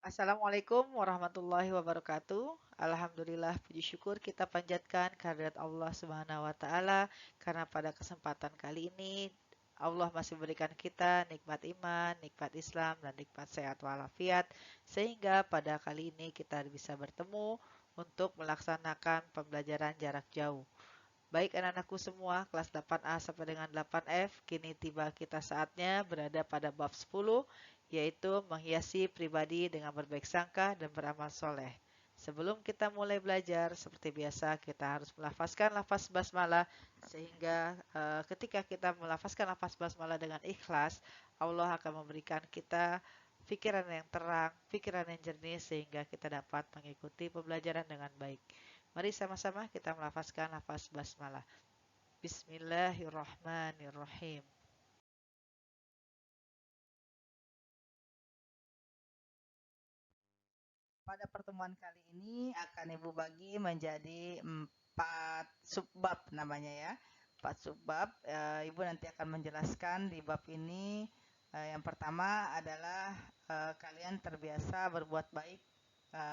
Assalamualaikum warahmatullahi wabarakatuh. Alhamdulillah, puji syukur kita panjatkan kehadirat Allah Subhanahu wa taala karena pada kesempatan kali ini Allah masih memberikan kita nikmat iman, nikmat Islam dan nikmat sehat walafiat sehingga pada kali ini kita bisa bertemu untuk melaksanakan pembelajaran jarak jauh. Baik anak-anakku semua, kelas 8A sampai dengan 8F, kini tiba kita saatnya berada pada bab 10, yaitu menghiasi pribadi dengan berbaik sangka dan beramal soleh. Sebelum kita mulai belajar, seperti biasa kita harus melafazkan lafaz basmalah, sehingga ketika kita melafazkan lafaz basmalah dengan ikhlas, Allah akan memberikan kita pikiran yang terang, pikiran yang jernih, sehingga kita dapat mengikuti pembelajaran dengan baik. Mari sama-sama kita melafazkan lafaz basmalah. Bismillahirrahmanirrahim. Pada pertemuan kali ini akan Ibu bagi menjadi 4 subbab namanya ya. 4 subbab. Ibu nanti akan menjelaskan di bab ini. Yang pertama adalah kalian terbiasa berbuat baik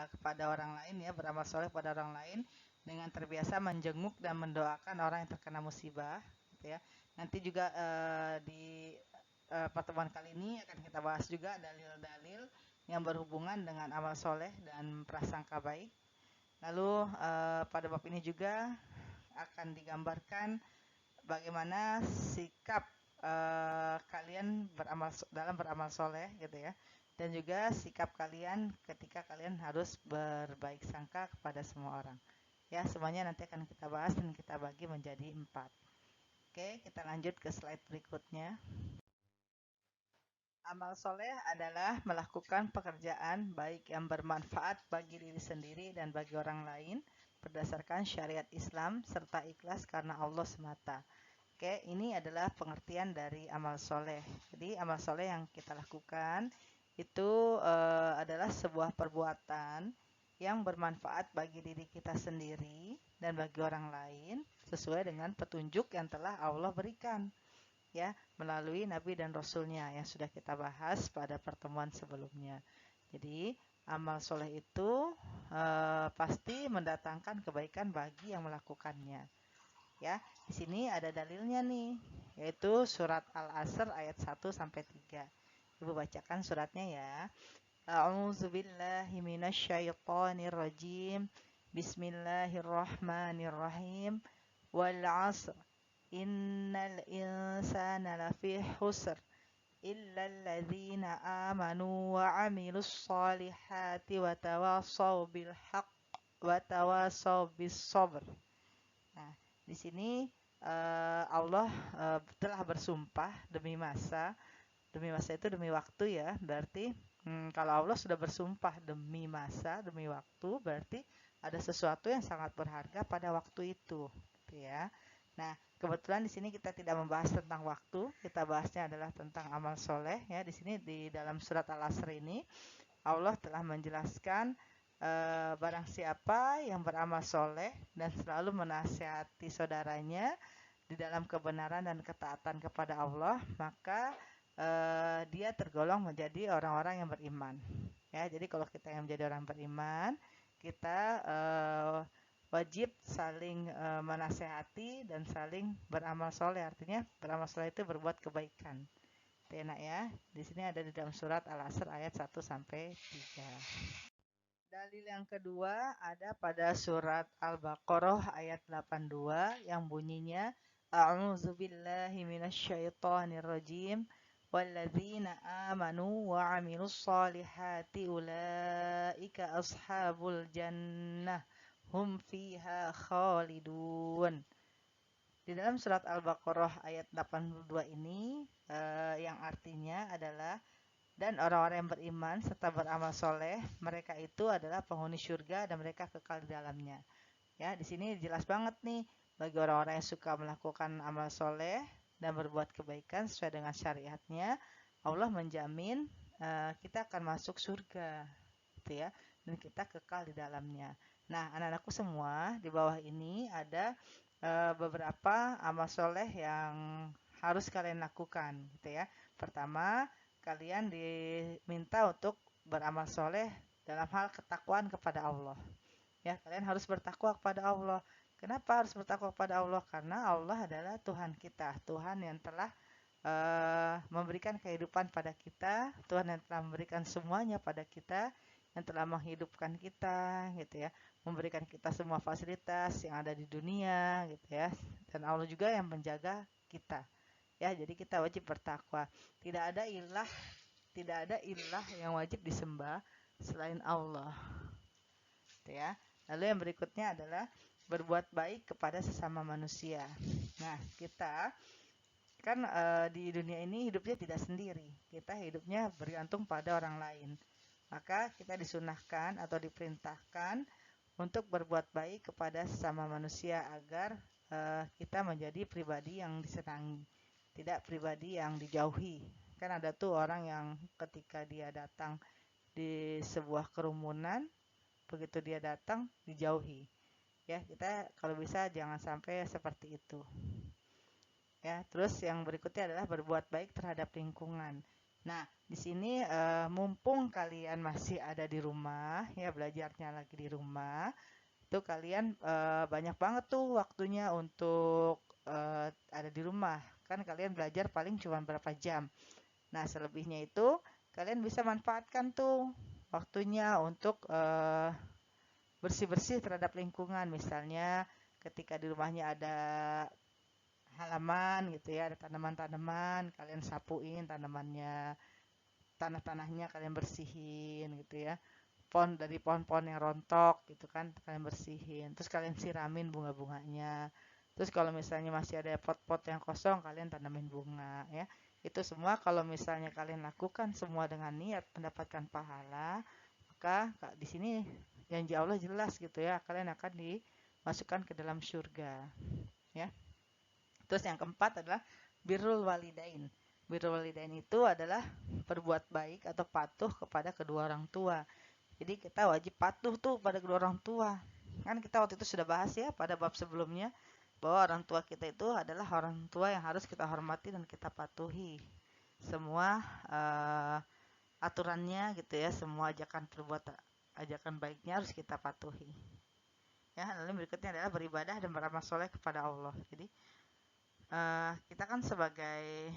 kepada orang lain ya, beramal soleh kepada orang lain dengan terbiasa menjenguk dan mendoakan orang yang terkena musibah gitu ya. Nanti juga di pertemuan kali ini akan kita bahas juga dalil-dalil yang berhubungan dengan amal soleh dan prasangka baik. Lalu pada bab ini juga akan digambarkan bagaimana sikap kalian dalam beramal soleh gitu ya, dan juga sikap kalian ketika kalian harus berbaik sangka kepada semua orang. Ya, semuanya nanti akan kita bahas dan kita bagi menjadi 4. Oke, kita lanjut ke slide berikutnya. Amal soleh adalah melakukan pekerjaan baik yang bermanfaat bagi diri sendiri dan bagi orang lain berdasarkan syariat Islam serta ikhlas karena Allah semata. Oke, ini adalah pengertian dari amal soleh. Jadi amal soleh yang kita lakukan itu adalah sebuah perbuatan yang bermanfaat bagi diri kita sendiri dan bagi orang lain sesuai dengan petunjuk yang telah Allah berikan ya, melalui Nabi dan Rasulnya yang sudah kita bahas pada pertemuan sebelumnya. Jadi amal soleh itu pasti mendatangkan kebaikan bagi yang melakukannya. Ya, di sini ada dalilnya nih, yaitu surat Al-Asr ayat 1 sampai 3. Ibu bacakan suratnya ya. A'udzubillahi minasyaitonirrajim. Bismillahirrahmanirrahim. Wal 'asr. Innal insana lafi khusr illa alladzina amanu wa 'amilus solihati wa tawasaw bil haqq wa tawasaw bis sabr. Nah, di sini Allah telah bersumpah demi masa. Demi masa itu demi waktu ya. Berarti kalau Allah sudah bersumpah demi masa, demi waktu, berarti ada sesuatu yang sangat berharga pada waktu itu, gitu ya. Nah, kebetulan di sini kita tidak membahas tentang waktu, kita bahasnya adalah tentang amal soleh ya. Di sini di dalam surat Al-Asr ini Allah telah menjelaskan barang siapa yang beramal soleh dan selalu menasihati saudaranya di dalam kebenaran dan ketaatan kepada Allah, maka dia tergolong menjadi orang-orang yang beriman. Ya, jadi kalau kita yang menjadi orang beriman, kita wajib saling menasehati dan saling beramal soleh. Artinya beramal soleh itu berbuat kebaikan. Itu enak ya. Di sini ada di dalam surat Al-Asr ayat 1 sampai 3. Dalil yang kedua ada pada surat Al-Baqarah ayat 82 yang bunyinya A'udzubillahi minasyaitonirrajim walladzina amanu wa 'amilus solihati ulaika ashabul jannah hum fiha khalidun. Di dalam surat Al-Baqarah ayat 82 ini yang artinya adalah dan orang-orang yang beriman serta beramal soleh, mereka itu adalah penghuni surga dan mereka kekal di dalamnya. Ya, di sini jelas banget nih bagi orang-orang yang suka melakukan amal soleh dan berbuat kebaikan sesuai dengan syariatnya, Allah menjamin kita akan masuk surga, gitu ya, dan kita kekal di dalamnya. Nah, anak-anakku semua di bawah ini ada beberapa amal soleh yang harus kalian lakukan, gitu ya. Pertama, kalian diminta untuk beramal soleh dalam hal ketakwaan kepada Allah. Ya, kalian harus bertakwa kepada Allah. Kenapa harus bertakwa kepada Allah? Karena Allah adalah Tuhan kita, Tuhan yang telah memberikan kehidupan pada kita, Tuhan yang telah memberikan semuanya pada kita, yang telah menghidupkan kita, gitu ya, memberikan kita semua fasilitas yang ada di dunia, gitu ya, dan Allah juga yang menjaga kita, ya. Jadi kita wajib bertakwa. Tidak ada ilah yang wajib disembah selain Allah, gitu ya. Lalu yang berikutnya adalah berbuat baik kepada sesama manusia. Nah, kita kan di dunia ini hidupnya tidak sendiri. Kita hidupnya bergantung pada orang lain. Maka kita disunahkan atau diperintahkan untuk berbuat baik kepada sesama manusia agar kita menjadi pribadi yang disenangi, tidak pribadi yang dijauhi. Kan ada tuh orang yang ketika dia datang di sebuah kerumunan, begitu dia datang dijauhi. Ya, kita kalau bisa jangan sampai seperti itu. Ya, terus yang berikutnya adalah berbuat baik terhadap lingkungan. Nah, di sini mumpung kalian masih ada di rumah, ya belajarnya lagi di rumah, tuh kalian banyak banget tuh waktunya untuk ada di rumah. Kan kalian belajar paling cuma berapa jam. Nah, selebihnya itu kalian bisa manfaatkan tuh waktunya untuk bersih-bersih terhadap lingkungan. Misalnya ketika di rumahnya ada halaman gitu ya, ada tanaman-tanaman, kalian sapuin tanamannya, tanah-tanahnya kalian bersihin gitu ya. Dari pohon-pohon yang rontok gitu kan, kalian bersihin. Terus kalian siramin bunga-bunganya. Terus kalau misalnya masih ada pot-pot yang kosong, kalian tanamin bunga ya. Itu semua kalau misalnya kalian lakukan semua dengan niat mendapatkan pahala, maka di sini janji Allah jelas gitu ya, kalian akan dimasukkan ke dalam surga ya. Terus yang keempat adalah birrul walidain. Birrul walidain itu adalah berbuat baik atau patuh kepada kedua orang tua. Jadi kita wajib patuh tuh pada kedua orang tua. Kan kita waktu itu sudah bahas ya pada bab sebelumnya bahwa orang tua kita itu adalah orang tua yang harus kita hormati dan kita patuhi. Semua aturannya gitu ya, semua ajakan baiknya harus kita patuhi. Ya, lalu berikutnya adalah beribadah dan beramal soleh kepada Allah. Jadi kita kan sebagai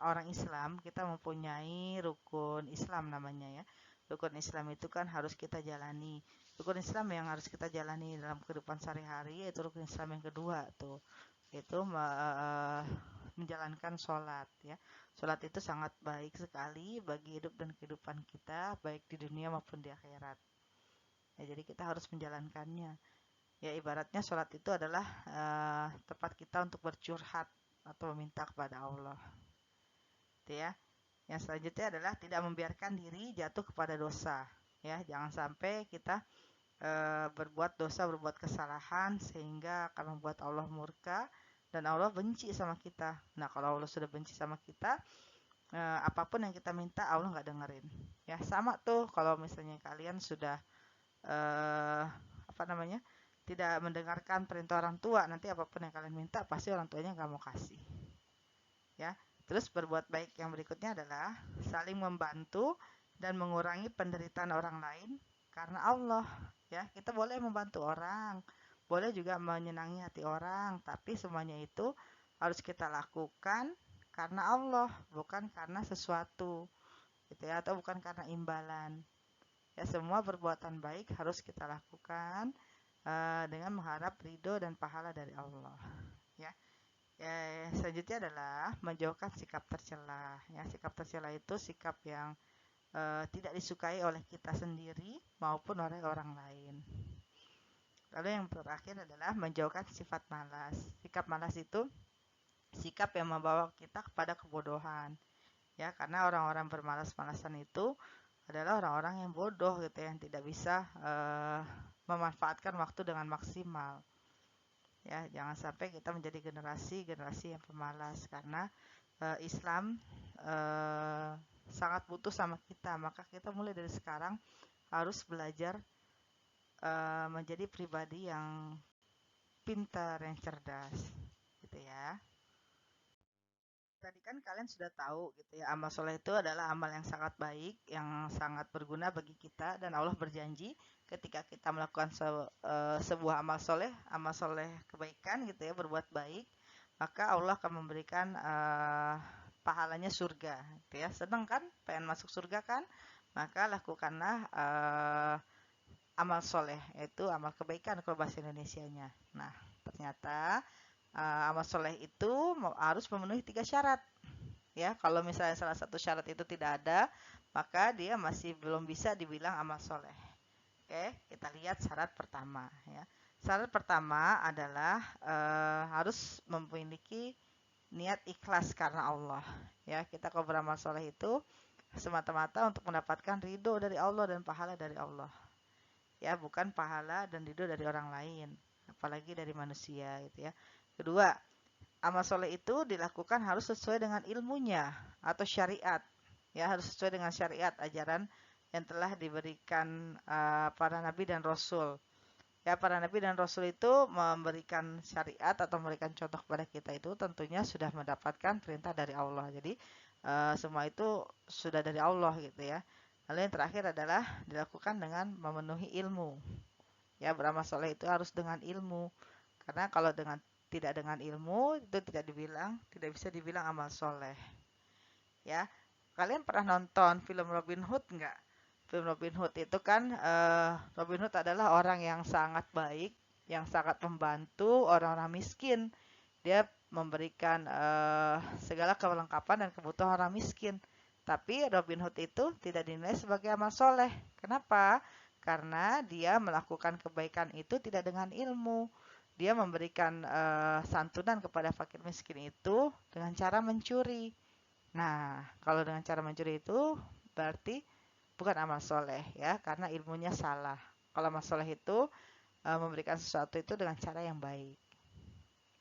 orang Islam, kita mempunyai rukun Islam namanya ya. Rukun Islam itu kan harus kita jalani. Rukun Islam yang harus kita jalani dalam kehidupan sehari-hari yaitu rukun Islam yang kedua tuh. Itu menjalankan sholat ya. Sholat itu sangat baik sekali bagi hidup dan kehidupan kita, baik di dunia maupun di akhirat. Ya, jadi kita harus menjalankannya. Ya ibaratnya sholat itu adalah tempat kita untuk bercurhat atau meminta kepada Allah. Gitu ya. Yang selanjutnya adalah tidak membiarkan diri jatuh kepada dosa. Ya, jangan sampai kita berbuat dosa, berbuat kesalahan sehingga akan membuat Allah murka dan Allah benci sama kita. Nah, kalau Allah sudah benci sama kita, apapun yang kita minta Allah nggak dengerin. Ya, sama tuh kalau misalnya kalian sudah apa namanya? Tidak mendengarkan perintah orang tua, nanti apapun yang kalian minta pasti orang tuanya nggak mau kasih. Ya, terus berbuat baik yang berikutnya adalah saling membantu dan mengurangi penderitaan orang lain karena Allah. Ya, kita boleh membantu orang, boleh juga menyenangi hati orang, tapi semuanya itu harus kita lakukan karena Allah, bukan karena sesuatu, gitu ya, atau bukan karena imbalan. Ya, semua perbuatan baik harus kita lakukan dengan mengharap ridho dan pahala dari Allah. Ya. Ya, selanjutnya adalah menjauhkan sikap tercela. Ya, sikap tercela itu sikap yang tidak disukai oleh kita sendiri maupun oleh orang lain. Lalu yang terakhir adalah menjauhkan sifat malas. Sikap malas itu sikap yang membawa kita kepada kebodohan. Ya, karena orang-orang bermalas-malasan itu adalah orang-orang yang bodoh gitu ya, yang tidak bisa memanfaatkan waktu dengan maksimal. Ya, jangan sampai kita menjadi generasi yang pemalas karena Islam sangat butuh sama kita. Maka kita mulai dari sekarang harus belajar menjadi pribadi yang pintar, yang cerdas, gitu ya. Tadi kan kalian sudah tahu gitu ya, amal soleh itu adalah amal yang sangat baik, yang sangat berguna bagi kita, dan Allah berjanji ketika kita melakukan sebuah amal soleh kebaikan gitu ya, berbuat baik, maka Allah akan memberikan pahalanya surga gitu ya. Senang kan? Pengen masuk surga kan? Maka lakukanlah amal soleh, yaitu amal kebaikan kalau bahasa Indonesianya. Nah, ternyata amal soleh itu harus memenuhi 3 syarat. Ya, kalau misalnya salah satu syarat itu tidak ada, maka dia masih belum bisa dibilang amal soleh. Oke, kita lihat syarat pertama. Ya, syarat pertama adalah harus memiliki niat ikhlas karena Allah. Ya, kita kalau beramal soleh itu semata-mata untuk mendapatkan ridho dari Allah dan pahala dari Allah. Ya, bukan pahala dan ridho dari orang lain, apalagi dari manusia gitu ya. Kedua, amal soleh itu dilakukan harus sesuai dengan ilmunya atau syariat. Ya, harus sesuai dengan syariat ajaran yang telah diberikan para nabi dan rasul. Ya, para nabi dan rasul itu memberikan syariat atau memberikan contoh kepada kita itu tentunya sudah mendapatkan perintah dari Allah. Jadi semua itu sudah dari Allah gitu ya. Lalu yang terakhir adalah dilakukan dengan memenuhi ilmu. Ya, beramal soleh itu harus dengan ilmu. Karena kalau tidak dengan ilmu itu tidak bisa dibilang amal soleh. Ya, kalian pernah nonton film Robin Hood nggak? Film Robin Hood itu kan Robin Hood adalah orang yang sangat baik, yang sangat membantu orang-orang miskin. Dia memberikan segala kelengkapan dan kebutuhan orang miskin. Tapi Robin Hood itu tidak dinilai sebagai amal soleh. Kenapa? Karena dia melakukan kebaikan itu tidak dengan ilmu. Dia memberikan santunan kepada fakir miskin itu dengan cara mencuri. Nah, kalau dengan cara mencuri itu berarti bukan amal soleh ya, karena ilmunya salah. Kalau amal soleh itu memberikan sesuatu itu dengan cara yang baik.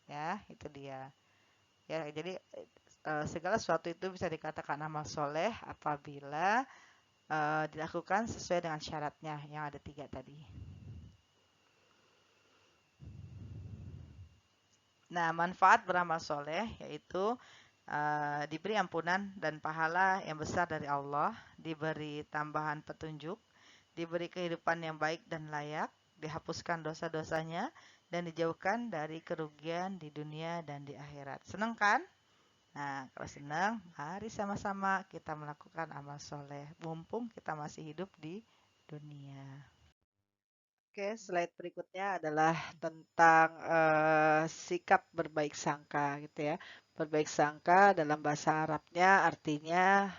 Ya, itu dia. Ya, jadi segala sesuatu itu bisa dikatakan amal soleh apabila dilakukan sesuai dengan syaratnya yang ada 3 tadi. Nah, manfaat beramal soleh yaitu diberi ampunan dan pahala yang besar dari Allah, diberi tambahan petunjuk, diberi kehidupan yang baik dan layak, dihapuskan dosa-dosanya, dan dijauhkan dari kerugian di dunia dan di akhirat. Senang kan? Nah, kalau senang, mari sama-sama kita melakukan amal soleh, mumpung kita masih hidup di dunia. Oke, slide berikutnya adalah tentang sikap berbaik sangka gitu ya. Berbaik sangka dalam bahasa Arabnya artinya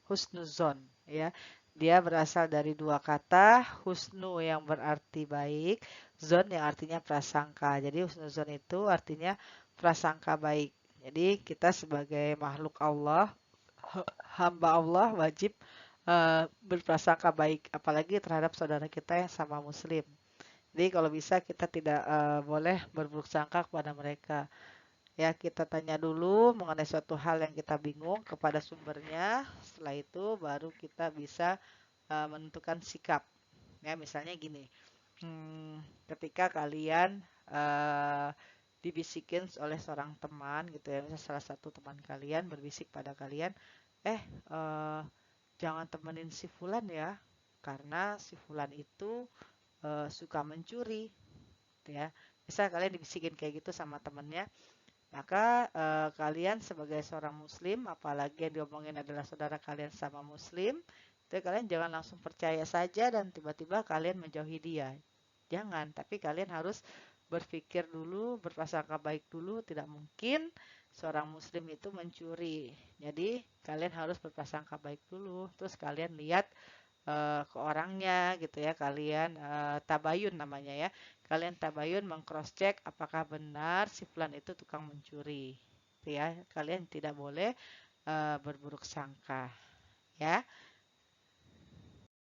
husnuzon ya. Dia berasal dari 2 kata, husnu yang berarti baik, zon yang artinya prasangka. Jadi husnuzon itu artinya prasangka baik. Jadi kita sebagai makhluk Allah, hamba Allah wajib berprasangka baik, apalagi terhadap saudara kita yang sama muslim. Jadi kalau bisa kita tidak boleh berburuk sangka kepada mereka. Ya, kita tanya dulu mengenai suatu hal yang kita bingung kepada sumbernya. Setelah itu baru kita bisa menentukan sikap. Ya, misalnya gini. Ketika kalian dibisikin oleh seorang teman gitu ya, misalnya salah satu teman kalian berbisik pada kalian, eh jangan temenin si fulan ya, karena si fulan itu suka mencuri gitu ya. Misal kalian dibisikin kayak gitu sama temennya, maka kalian sebagai seorang muslim, apalagi yang diomongin adalah saudara kalian sama muslim, itu kalian jangan langsung percaya saja dan tiba-tiba kalian menjauhi dia. Jangan, tapi kalian harus berpikir dulu, berprasangka baik dulu, tidak mungkin seorang muslim itu mencuri. Jadi kalian harus berprasangka baik dulu, terus kalian lihat ke orangnya gitu ya, kalian tabayun namanya ya, kalian tabayun mengcross check apakah benar si fulan itu tukang mencuri gitu ya. Kalian tidak boleh berburuk sangka ya.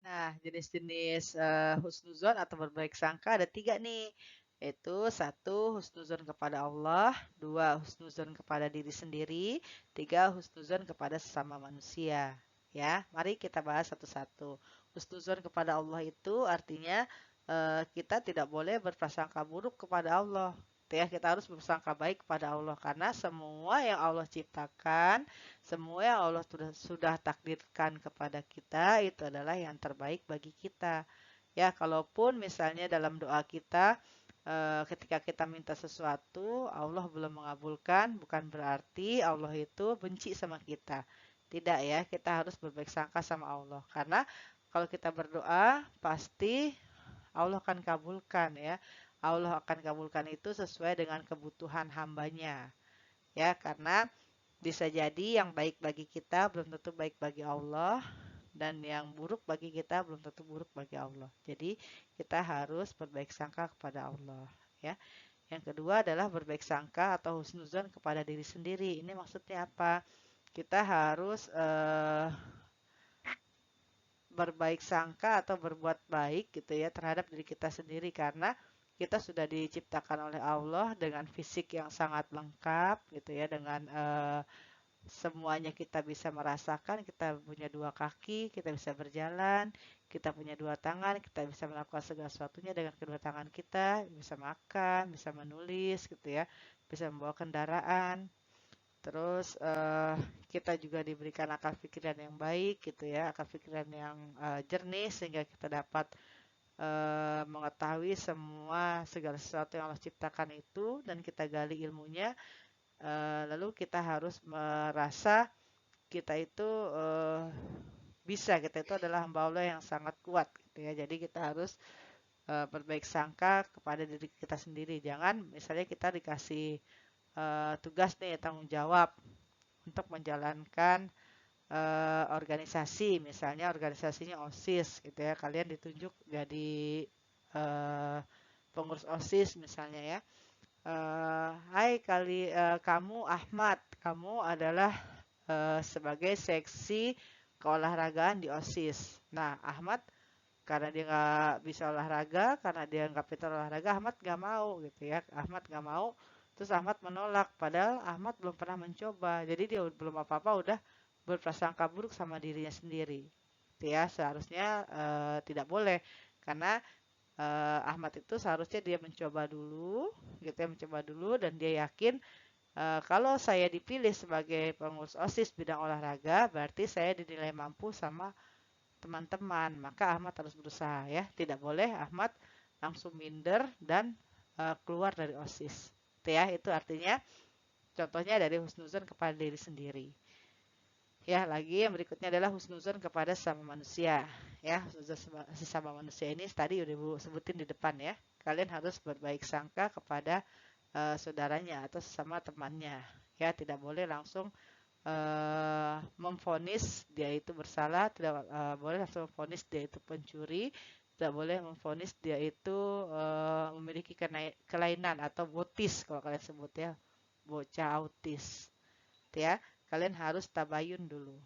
Nah, jenis-jenis husnuzon atau berbaik sangka ada 3 nih, yaitu 1 husnuzon kepada Allah, 2 husnuzon kepada diri sendiri, 3 husnuzon kepada sesama manusia. Ya, mari kita bahas satu-satu. Husnuzon kepada Allah itu artinya kita tidak boleh berprasangka buruk kepada Allah. Ya, kita harus bersangka baik kepada Allah karena semua yang Allah ciptakan, semua yang Allah sudah takdirkan kepada kita itu adalah yang terbaik bagi kita. Ya, kalaupun misalnya dalam doa kita ketika kita minta sesuatu, Allah belum mengabulkan, bukan berarti Allah itu benci sama kita. Tidak ya, kita harus berbaik sangka sama Allah. Karena kalau kita berdoa, pasti Allah akan kabulkan ya. Allah akan kabulkan itu sesuai dengan kebutuhan hambanya. Ya, karena bisa jadi yang baik bagi kita belum tentu baik bagi Allah dan yang buruk bagi kita belum tentu buruk bagi Allah. Jadi kita harus berbaik sangka kepada Allah ya. Yang kedua adalah berbaik sangka atau husnuzon kepada diri sendiri. Ini maksudnya apa? Kita harus berbaik sangka atau berbuat baik gitu ya terhadap diri kita sendiri karena kita sudah diciptakan oleh Allah dengan fisik yang sangat lengkap gitu ya dengan semuanya kita bisa merasakan, kita punya dua kaki, kita bisa berjalan, kita punya dua tangan, kita bisa melakukan segala sesuatunya dengan kedua tangan kita, bisa makan, bisa menulis gitu ya, bisa membawa kendaraan. Terus kita juga diberikan akal pikiran yang baik gitu ya, akal pikiran yang jernih sehingga kita dapat mengetahui semua segala sesuatu yang Allah ciptakan itu dan kita gali ilmunya. Lalu kita harus merasa kita itu bisa, kita itu adalah hamba Allah yang sangat kuat gitu ya. Jadi kita harus berbaik sangka kepada diri kita sendiri. Jangan misalnya kita dikasih tugas nih tanggung jawab untuk menjalankan organisasi, misalnya organisasinya OSIS gitu ya. Kalian ditunjuk jadi pengurus OSIS misalnya ya. Hai kamu Ahmad, kamu adalah sebagai seksi keolahragaan di OSIS. Nah, Ahmad karena dia nggak bisa olahraga, karena dia nggak pintar olahraga, Ahmad nggak mau gitu ya. Ahmad nggak mau, terus Ahmad menolak. Padahal Ahmad belum pernah mencoba. Jadi dia belum apa-apa udah berprasangka buruk sama dirinya sendiri. Gitu ya, seharusnya tidak boleh. Karena Ahmad itu seharusnya dia mencoba dulu, gitu ya, mencoba dulu dan dia yakin kalau saya dipilih sebagai pengurus OSIS bidang olahraga, berarti saya dinilai mampu sama teman-teman. Maka Ahmad harus berusaha ya. Tidak boleh Ahmad langsung minder dan keluar dari OSIS. Itu ya, itu artinya contohnya dari husnuzon kepada diri sendiri. Ya, lagi yang berikutnya adalah husnuzon kepada sesama manusia. Ya, husnuzon sesama manusia ini tadi udah Ibu sebutin di depan ya. Kalian harus berbaik sangka kepada saudaranya atau sesama temannya. Ya, tidak boleh langsung memvonis dia itu bersalah, tidak boleh langsung memvonis dia itu pencuri, tidak boleh memvonis dia itu memiliki kelainan atau botis kalau kalian sebut ya, bocah autis. Ya, kalian harus tabayun dulu.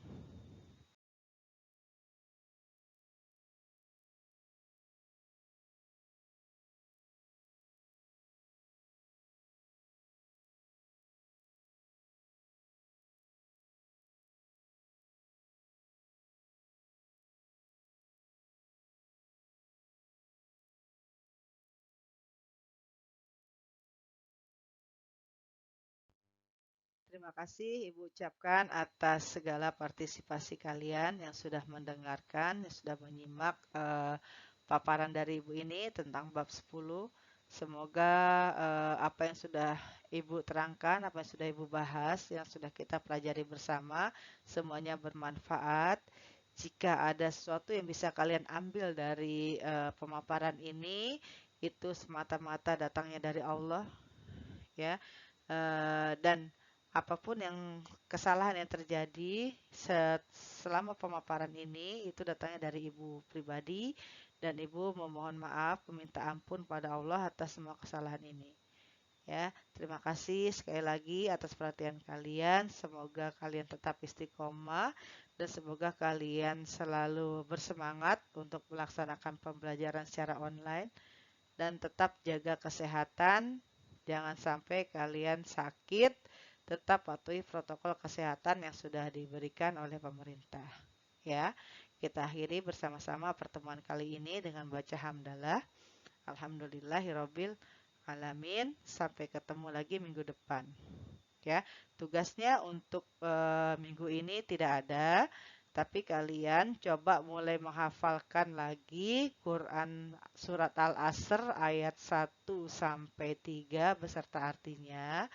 Terima kasih Ibu ucapkan atas segala partisipasi kalian yang sudah mendengarkan, yang sudah menyimak paparan dari Ibu ini tentang bab 10. Semoga apa yang sudah Ibu terangkan, apa yang sudah Ibu bahas, yang sudah kita pelajari bersama, semuanya bermanfaat. Jika ada sesuatu yang bisa kalian ambil dari pemaparan ini, itu semata-mata datangnya dari Allah, ya. Dan apapun yang kesalahan yang terjadi selama pemaparan ini itu datangnya dari Ibu pribadi dan Ibu memohon maaf, meminta ampun pada Allah atas semua kesalahan ini. Ya, terima kasih sekali lagi atas perhatian kalian. Semoga kalian tetap istiqomah dan semoga kalian selalu bersemangat untuk melaksanakan pembelajaran secara online dan tetap jaga kesehatan. Jangan sampai kalian sakit, tetap patuhi protokol kesehatan yang sudah diberikan oleh pemerintah. Ya, kita akhiri bersama-sama pertemuan kali ini dengan baca hamdalah. Alhamdulillahirabbil alamin. Sampai ketemu lagi minggu depan. Ya, tugasnya untuk minggu ini tidak ada, tapi kalian coba mulai menghafalkan lagi Quran surat Al-Asr ayat 1 sampai 3 beserta artinya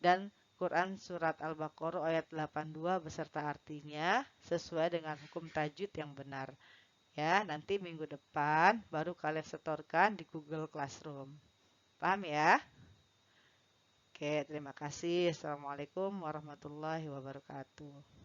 dan Quran surat Al-Baqarah ayat 82 beserta artinya sesuai dengan hukum tajwid yang benar. Ya, nanti minggu depan baru kalian setorkan di Google Classroom. Paham ya? Oke, terima kasih. Assalamualaikum warahmatullahi wabarakatuh.